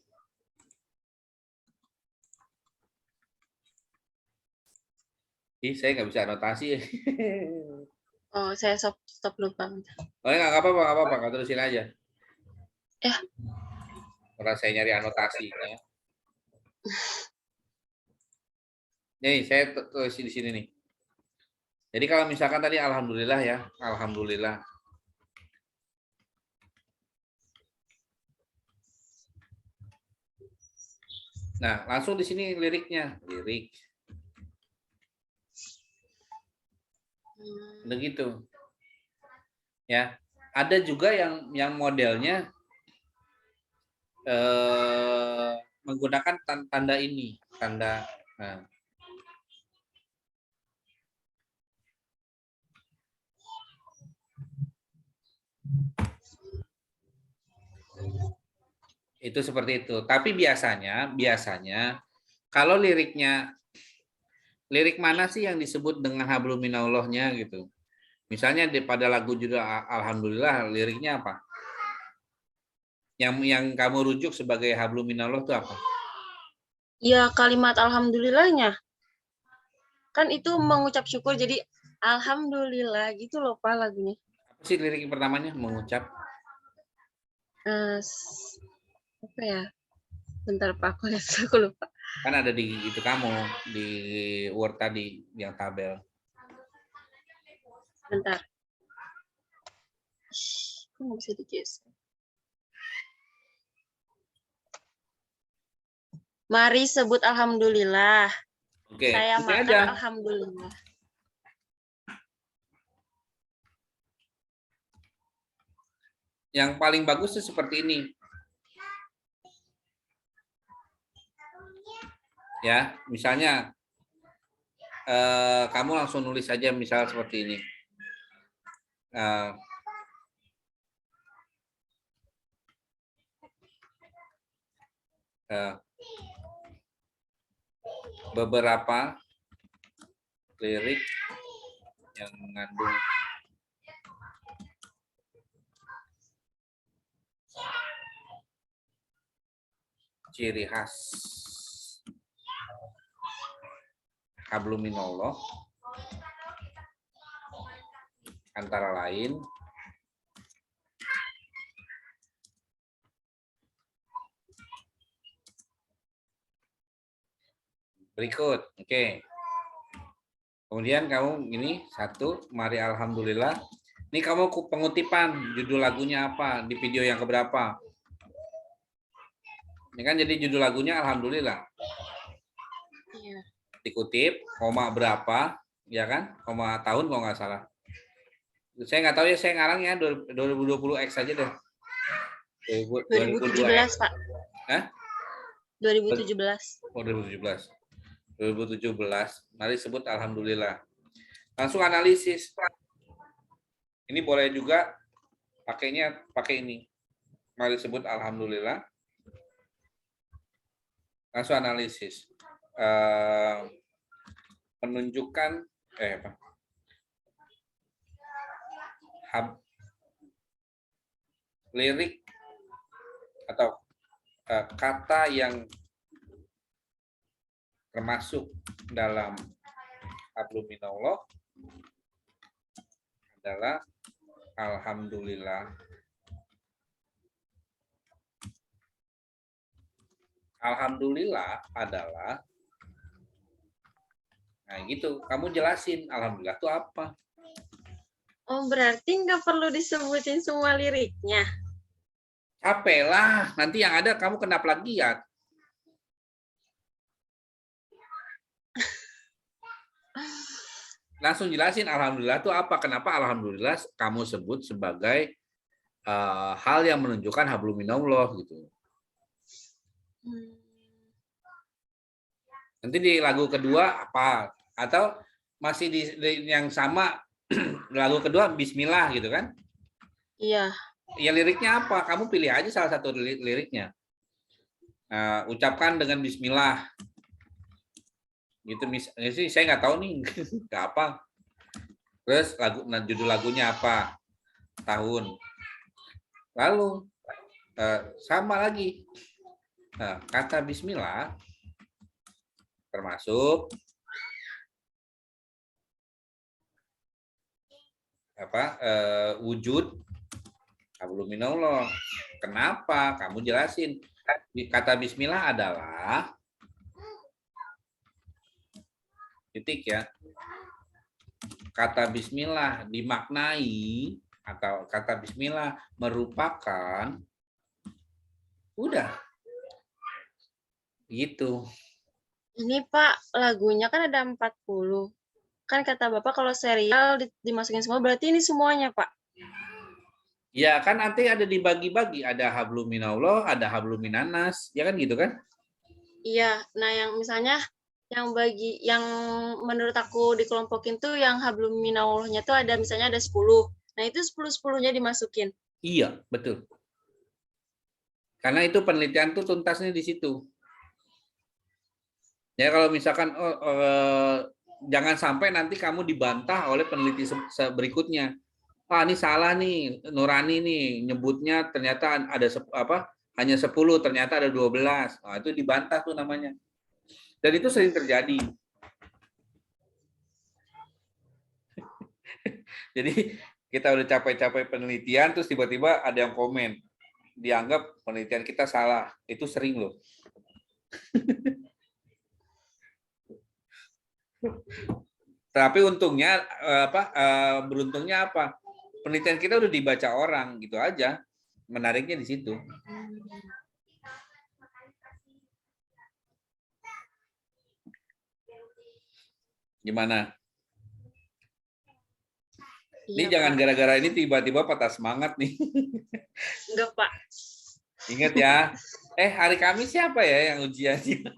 saya nggak bisa anotasi. Oh, saya stop lupa. Oh, nggak apa-apa, nggak terusin aja. Ya. Karena saya nyari anotasinya. Nih, saya tulis di sini nih. Jadi kalau misalkan tadi alhamdulillah ya, alhamdulillah. Nah, langsung di sini liriknya, lirik. Begitu. Ya, ada juga yang modelnya menggunakan tanda ini, tanda. Nah. Itu seperti itu. Tapi biasanya kalau lirik mana sih yang disebut dengan hablum minallahnya gitu. Misalnya pada lagu judul Alhamdulillah, liriknya apa? Yang kamu rujuk sebagai hablum minallah itu apa? Ya kalimat alhamdulillahnya. Kan itu mengucap syukur, jadi alhamdulillah gitu loh Pak lagunya. Apa sih lirik pertamanya? Mengucap. Apa ya? Bentar Pak, aku lupa. Kan ada di itu kamu, di Word tadi, yang tabel. Bentar. Kok nggak bisa digeser? Mari sebut alhamdulillah. Oke, Saya ini makan aja. alhamdulillah. Yang paling bagus itu seperti ini. Ya, misalnya kamu langsung nulis saja misal seperti ini. Beberapa lirik yang mengandung ciri khas hablum minallah antara lain berikut. Oke. Kemudian kamu ini satu, mari alhamdulillah. Ini kamu pengutipan judul lagunya apa di video yang keberapa? Ini kan jadi judul lagunya alhamdulillah. Iya. Dikutip, koma berapa, ya kan? Koma tahun kalau nggak salah. Saya nggak tahu ya, saya ngarang ya 2020X aja deh. 2017 Pak. Hah? 2017. Oh, 2017. 2017. Mari sebut alhamdulillah. Langsung analisis. Ini boleh juga pakainya pakai ini. Mari sebut alhamdulillah. Langsung analisis. Menunjukkan lirik atau kata yang termasuk dalam hablum minallah adalah alhamdulillah. Alhamdulillah adalah, nah gitu, kamu jelasin alhamdulillah itu apa. Oh, berarti nggak perlu disebutin semua liriknya. Capek lah, nanti yang ada kamu kena plagiat. Langsung jelasin alhamdulillah itu apa, kenapa alhamdulillah kamu sebut sebagai hal yang menunjukkan hablum minallah gitu. Nanti di lagu kedua apa? Atau masih di yang sama lagu kedua bismillah gitu kan? Iya. Ya liriknya apa? Kamu pilih aja salah satu liriknya. Ucapkan dengan bismillah. Gitu misalnya sih saya nggak tahu nih nggak apa. Terus judul lagunya apa? Tahun. Lalu sama lagi. Kata bismillah termasuk wujud hablum minallah. Kenapa? Kamu jelasin. Kata bismillah adalah titik ya. Kata bismillah dimaknai atau kata bismillah merupakan udah gitu. Ini Pak, lagunya kan ada 40. Kan kata Bapak kalau serial dimasukin semua, berarti ini semuanya, Pak? Ya kan nanti ada dibagi-bagi, ada hablum minallah, ada hablum minannas, ya kan gitu kan? Iya, nah yang misalnya yang menurut aku dikelompokin tuh yang hablum minallahnya tuh ada misalnya ada 10. Nah, itu 10-10-nya dimasukin. Iya, betul. Karena itu penelitian tuh tuntasnya di situ. Ya kalau misalkan jangan sampai nanti kamu dibantah oleh peneliti berikutnya. Ini salah nih, Nurani nih nyebutnya ternyata ada hanya 10, ternyata ada 12. Nah, itu dibantah tuh namanya. Dan itu sering terjadi. Jadi kita udah capek-capek penelitian terus tiba-tiba ada yang komen. Dianggap penelitian kita salah. Itu sering loh. Tapi untungnya beruntungnya apa? Penelitian kita udah dibaca orang gitu aja. Menariknya di situ. Gimana? Ini Iya, jangan Pak. gara-gara ini tiba-tiba patah semangat nih. Enggak, Pak. Ingat ya. Hari Kamis siapa ya yang ujiannya?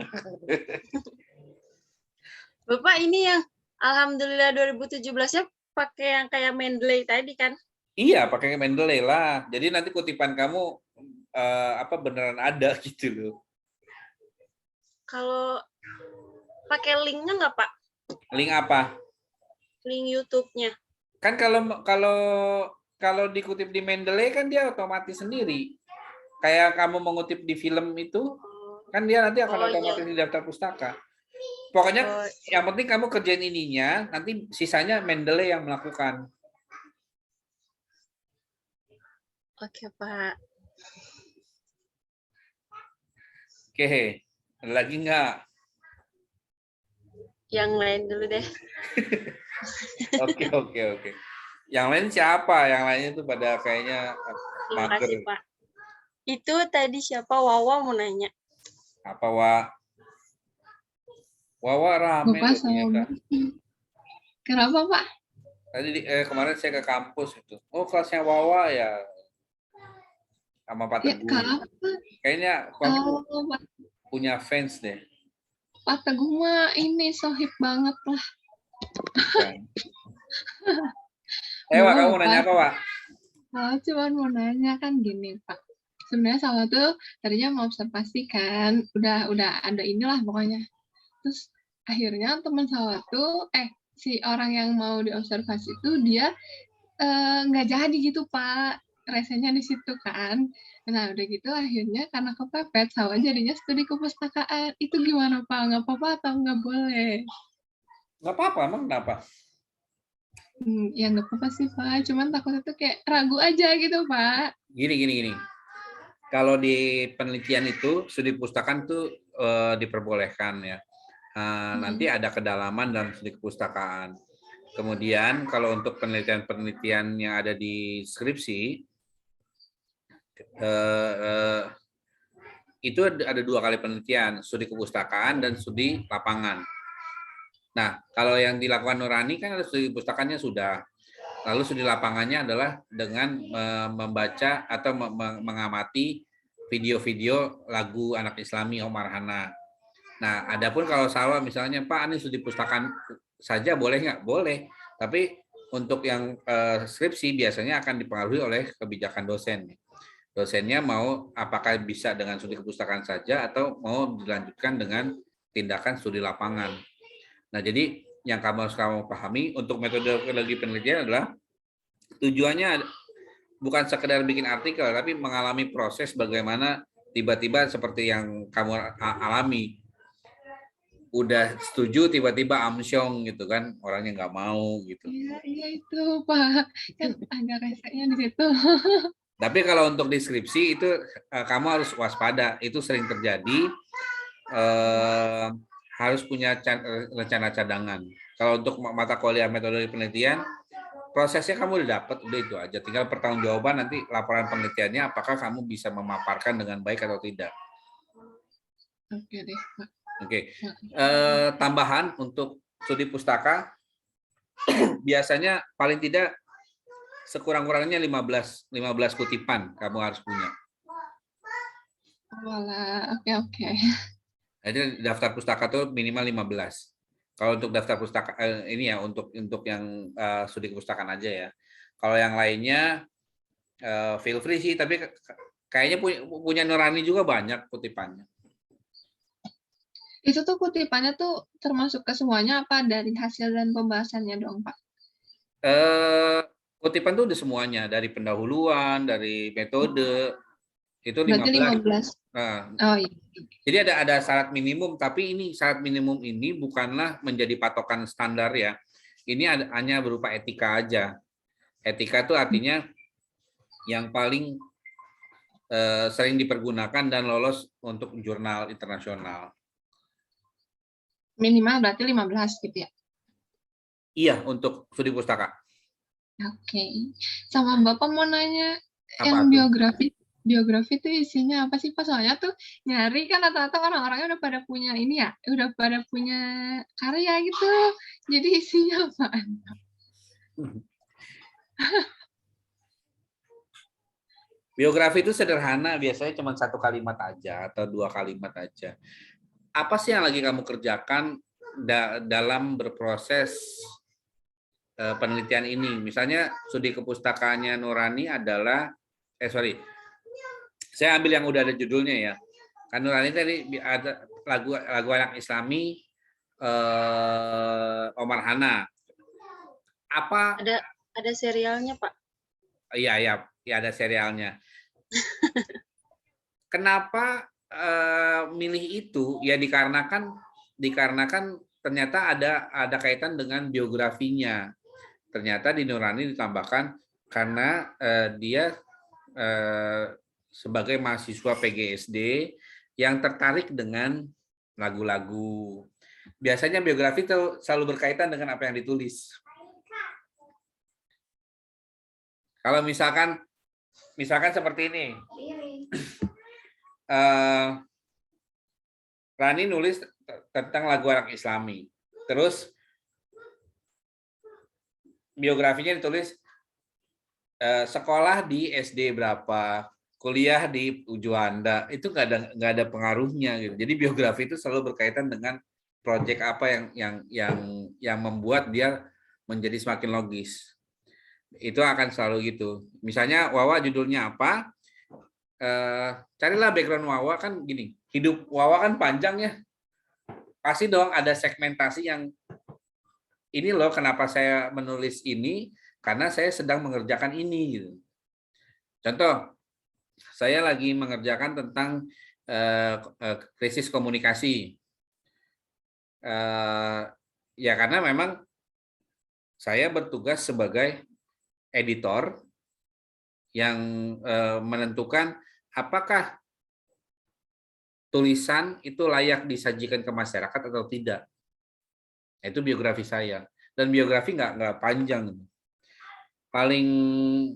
Bapak ini yang alhamdulillah 2017-nya pakai yang kayak Mendeley tadi kan? Iya, pakai Mendeley lah. Jadi nanti kutipan kamu beneran ada gitu loh. Kalau pakai linknya nggak, Pak? Link apa? Link YouTube-nya. Kan kalau dikutip di Mendeley kan dia otomatis sendiri. Kayak kamu mengutip di film itu, kan dia nanti akan otomatis di daftar pustaka. Pokoknya yang penting kamu kerjain ininya, nanti sisanya Mendeley yang melakukan. Oke, Pak. Oke, ada lagi nggak? Yang lain dulu deh. Oke. Yang lain siapa? Yang lainnya tuh pada kayaknya Terima kasih, Pak. Itu tadi siapa? Wawa mau nanya. Apa, Wawa rame. Bapak sama kenapa, Pak? Tadi kemarin saya ke kampus itu. Oh, kelasnya Wawa ya. Sama Pak Teguh. Kenapa? Kayaknya kamu punya fans deh. Pak Teguh mah ini sohib banget lah. Wak, kamu mau Pak. nanya apa, Wak? Cuma mau nanya kan gini, Pak. Sebenarnya Salwa tuh tadinya mau observasi kan, udah ada inilah pokoknya. Terus akhirnya teman Salwa tuh, si orang yang mau diobservasi tuh dia nggak jadi gitu, Pak. Resenya di situ kan. Nah, udah gitu akhirnya karena kepepet, Salwa jadinya studi kepustakaan. Itu gimana, Pak? Nggak apa-apa atau nggak boleh? Nggak apa-apa, emang kenapa? Ya nggak apa-apa sih, Pak. Cuman takutnya tuh kayak ragu aja gitu, Pak. Gini. Kalau di penelitian itu studi perpustakaan tuh diperbolehkan ya. Nanti ada kedalaman dalam studi kepustakaan. Kemudian kalau untuk penelitian-penelitian yang ada di skripsi itu ada 2 kali penelitian, studi kepustakaan dan studi lapangan. Nah, kalau yang dilakukan Nurani kan ada studi kepustakaannya sudah. Lalu studi lapangannya adalah dengan membaca atau mengamati video-video lagu anak Islami Omar Hana. Nah, adapun kalau Salwa misalnya, Pak, ini studi pustakaan saja boleh nggak? Boleh. Tapi untuk yang skripsi biasanya akan dipengaruhi oleh kebijakan dosen. Dosennya mau apakah bisa dengan studi kepustakaan saja atau mau dilanjutkan dengan tindakan studi lapangan. Nah, jadi yang kamu harus pahami untuk metodologi penelitian adalah tujuannya bukan sekedar bikin artikel, tapi mengalami proses bagaimana tiba-tiba seperti yang kamu alami. Udah setuju tiba-tiba amsyong gitu kan, orangnya nggak mau gitu. Iya itu, Pak. Kan agak resenya di situ. Tapi kalau untuk deskripsi itu kamu harus waspada, itu sering terjadi. Harus punya rencana cadangan. Kalau untuk mata kuliah metodologi penelitian, prosesnya kamu udah dapat, udah itu aja. Tinggal pertanggungjawaban nanti laporan penelitiannya apakah kamu bisa memaparkan dengan baik atau tidak. Oke deh, Pak. Oke. Tambahan untuk studi pustaka, biasanya paling tidak sekurang-kurangnya 15 kutipan kamu harus punya. Walah, oke. Jadi daftar pustaka tuh minimal 15. Kalau untuk daftar pustaka ini ya untuk yang studi kepustakaan aja ya. Kalau yang lainnya feel free sih, tapi kayaknya punya Nurani juga banyak kutipannya. Itu tuh kutipannya tuh termasuk ke semuanya apa dari hasil dan pembahasannya dong, Pak? Kutipan tuh udah semuanya, dari pendahuluan, dari metode, itu 15. Berarti 15. Nah, Oh iya. jadi ada syarat minimum, tapi ini syarat minimum ini bukanlah menjadi patokan standar ya. Ini hanya berupa etika aja. Etika itu artinya yang paling sering dipergunakan dan lolos untuk jurnal internasional. Minimal berarti 15 gitu ya? Iya, untuk studi pustaka. Oke. Sama Bapak mau nanya, Apa yang tuh? biografi itu isinya apa sih, Pak? Soalnya tuh nyari kan rata-rata orang-orangnya udah pada punya ini ya, udah pada punya karya gitu. Jadi isinya apaan? Biografi itu sederhana, biasanya cuma 1 kalimat aja atau 2 kalimat aja. Apa sih yang lagi kamu kerjakan dalam berproses penelitian ini? Misalnya studi kepustakaannya Nurani adalah, saya ambil yang udah ada judulnya ya. Kan Nurani tadi ada lagu anak Islami Omar Hana. Apa? Ada serialnya, Pak. Iya, ada serialnya. Kenapa milih itu? Ya dikarenakan ternyata ada kaitan dengan biografinya. Ternyata di Nurani ditambahkan karena dia sebagai mahasiswa PGSD yang tertarik dengan lagu-lagu. Biasanya biografi itu selalu berkaitan dengan apa yang ditulis. Kalau misalkan seperti ini, Rani nulis tentang lagu anak Islami, terus biografinya ditulis sekolah di SD berapa, kuliah di Juanda, itu nggak ada pengaruhnya gitu. Jadi biografi itu selalu berkaitan dengan project apa yang membuat dia menjadi semakin logis. Itu akan selalu gitu. Misalnya Wawa judulnya apa? Carilah background Wawa, kan gini. Hidup Wawa kan panjang ya. Pasti dong ada segmentasi yang ini loh kenapa saya menulis ini, karena saya sedang mengerjakan ini gitu. Contoh, saya lagi mengerjakan tentang krisis komunikasi. Ya karena memang saya bertugas sebagai editor yang menentukan apakah tulisan itu layak disajikan ke masyarakat atau tidak. Itu biografi saya. Dan biografi nggak panjang. Paling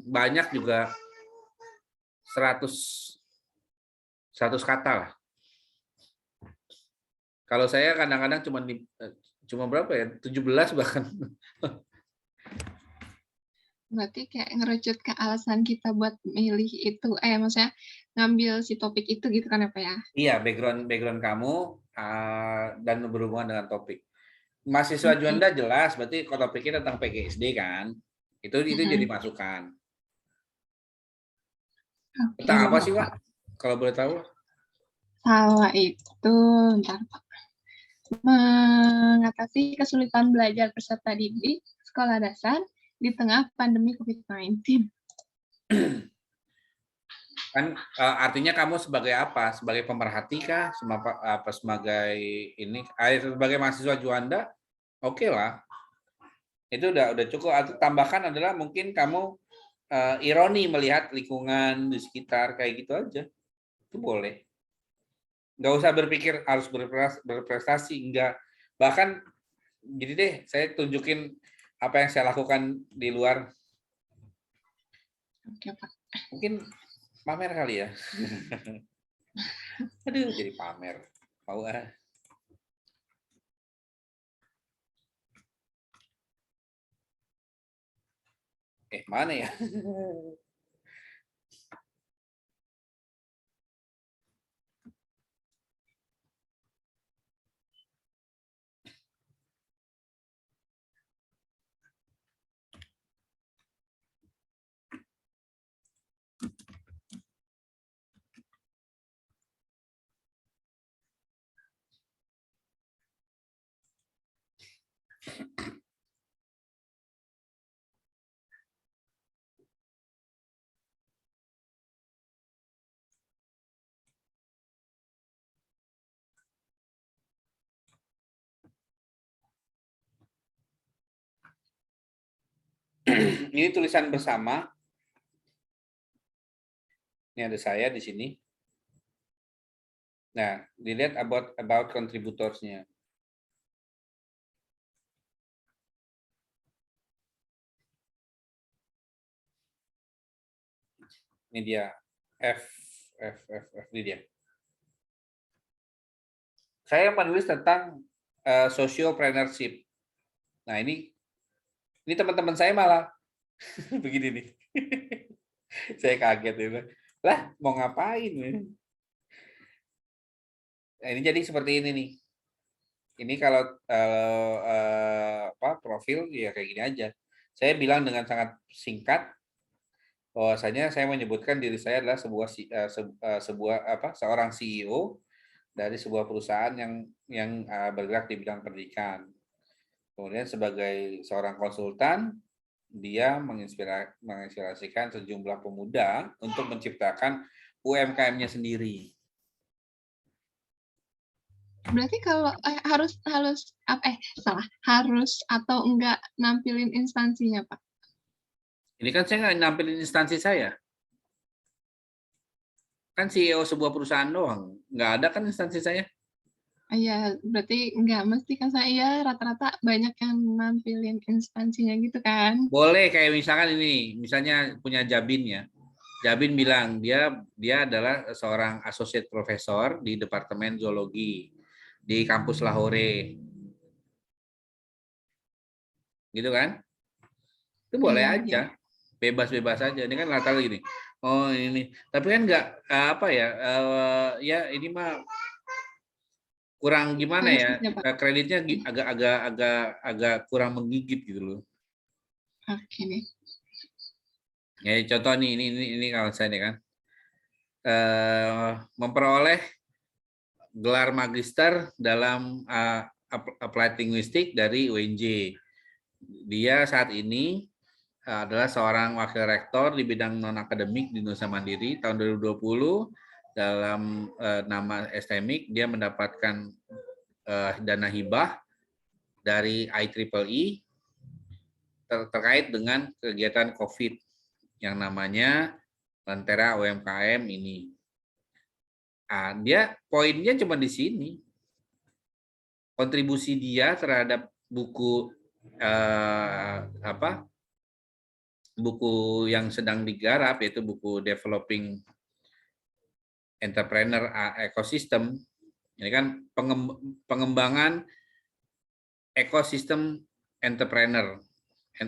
banyak juga 100 kata lah. Kalau saya kadang-kadang cuma berapa ya? 17 bahkan. Berarti kayak ngerucut ke alasan kita buat milih itu, maksudnya ngambil si topik itu gitu kan ya Pak ya? Iya, background kamu dan berhubungan dengan topik. Mahasiswa Juanda jelas, berarti kalau topiknya tentang PGSD kan, itu jadi masukan. Tentang apa sih Pak? Kalau boleh tahu? Salah itu, bentar Pak. Mengatasi kesulitan belajar peserta didik sekolah dasar di tengah pandemi COVID-19. Kan artinya kamu sebagai apa? Sebagai pemerhati kah? Sebagai ini? Sebagai mahasiswa Juanda? Oke lah. Itu udah cukup. Atau tambahkan adalah mungkin kamu ironi melihat lingkungan di sekitar kayak gitu aja. Itu boleh. Nggak usah berpikir harus berprestasi, enggak. Bahkan jadi deh, saya tunjukin apa yang saya lakukan di luar. Oke, Pak. Mungkin pamer kali ya. Aduh, jadi pamer. Mau mana ya? Ini tulisan bersama. Ini ada saya di sini. Nah, dilihat about contributors-nya. Ini dia F ini dia. Saya menulis tentang sociopreneurship. Nah, ini teman-teman saya malah begini nih. Saya kaget ya. Lah, mau ngapain? Nah, ini jadi seperti ini nih. Ini kalau profil ya kayak gini aja. Saya bilang dengan sangat singkat bahwasanya saya menyebutkan diri saya adalah seorang CEO dari sebuah perusahaan yang bergerak di bidang pendidikan. Kemudian sebagai seorang konsultan, dia menginspirasikan sejumlah pemuda untuk menciptakan UMKM-nya sendiri. Berarti kalau harus atau enggak nampilin instansinya, Pak? Ini kan saya nggak nampilin instansi saya. Kan CEO sebuah perusahaan doang. Nggak ada kan instansi saya. Iya, berarti enggak mesti kan saya rata-rata banyak yang nampilin instansinya gitu kan? Boleh kayak misalkan ini, misalnya punya Jabin ya. Jabin bilang dia adalah seorang associate professor di Departemen Zoologi di kampus Lahore. Gitu kan? Itu boleh Iya, aja. iya. Bebas-bebas aja. Ini kan latar gini. Oh, ini. Tapi kan nggak apa ya? Ya ini mah kurang gimana ya? Prosesnya, Pak. Kreditnya agak kurang menggigit gitu loh. Oke nih. Ya contoh nih ini kalau saya nih kan memperoleh gelar magister dalam applied linguistik dari UNJ. Dia saat ini adalah seorang wakil rektor di bidang non akademik di Nusa Mandiri tahun 2020 dalam nama STMIC. Dia mendapatkan dana hibah dari IEEE terkait dengan kegiatan COVID yang namanya Lentera UMKM ini. Dia poinnya cuma di sini. Kontribusi dia terhadap buku buku yang sedang digarap, yaitu buku Developing Entrepreneur Ecosystem. Ini kan pengembangan ekosistem entrepreneur,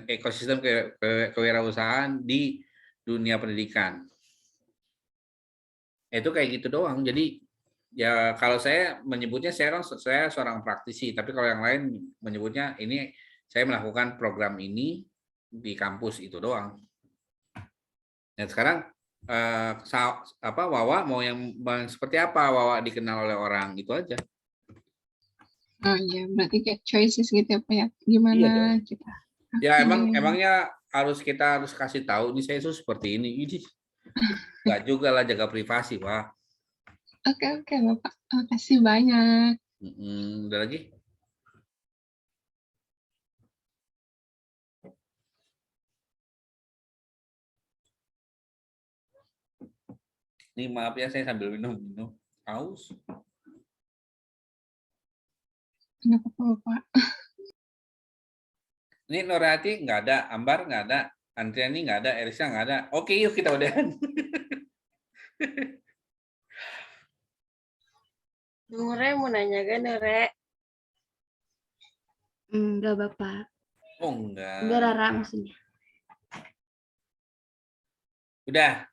ekosistem kewirausahaan di dunia pendidikan. Itu kayak gitu doang. Jadi ya kalau saya menyebutnya saya seorang praktisi, tapi kalau yang lain menyebutnya ini saya melakukan program ini di kampus itu doang. Dan sekarang Wawa mau yang seperti apa Wawa dikenal oleh orang, itu aja. Oh iya, berarti kayak choices gitu ya Pak ya. Gimana Iya kita? Ya Oke. emangnya kita harus kasih tahu ini saya itu seperti ini. Enggak juga lah, jaga privasi, Pak. Oke Bapak. Makasih banyak. Udah lagi? Ini maaf ya, saya sambil minum. Haus. Nggak apa-apa Bapak. Ini Norati nggak ada, Ambar nggak ada, Andriani nggak ada, Erisa nggak ada. Oke, yuk kita udahan. Nure mau nanya kan, Nure? Enggak, Bapak. Oh, enggak. Enggak, Rara maksudnya. Udah.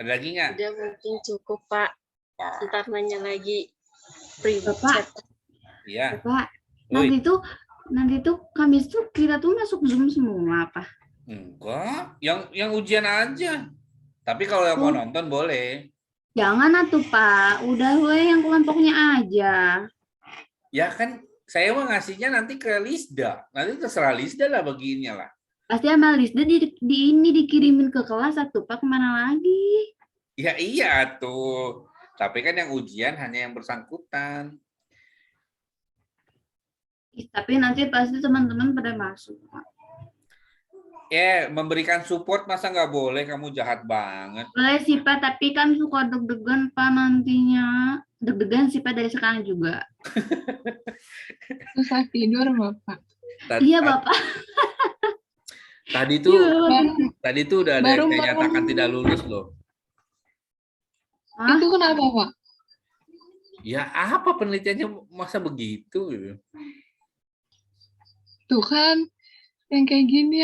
Ada lagi nggak? Udah mungkin cukup, Pak. Ntar nanya lagi. Bapak. Iya. Bapak, nanti tuh Kamis tuh kita tuh masuk Zoom semua apa? Enggak, yang ujian aja. Tapi kalau yang mau nonton boleh. Jangan atuh Pak, udah yang kelompoknya aja. Ya kan saya mau ngasihnya nanti ke Lisda. Nanti terserah Lisda lah bagiinnya lah. Pasti sama Lisda ini dikirimin ke kelas atuh Pak, kemana lagi? Ya iya tuh. Tapi kan yang ujian hanya yang bersangkutan. Tapi nanti pasti teman-teman pada masuk Pak. Memberikan support masa nggak boleh, kamu jahat banget. Boleh sih Pak, tapi kan suka deg-degan Pak nantinya. Deg-degan sih Pak dari sekarang juga. Susah tidur Bapak. Iya Bapak. Tadi tuh udah ada yang saya nyatakan tidak lulus loh. Hah? Itu kenapa Pak? Ya apa penelitiannya masa begitu? Tuh kan yang kayak gini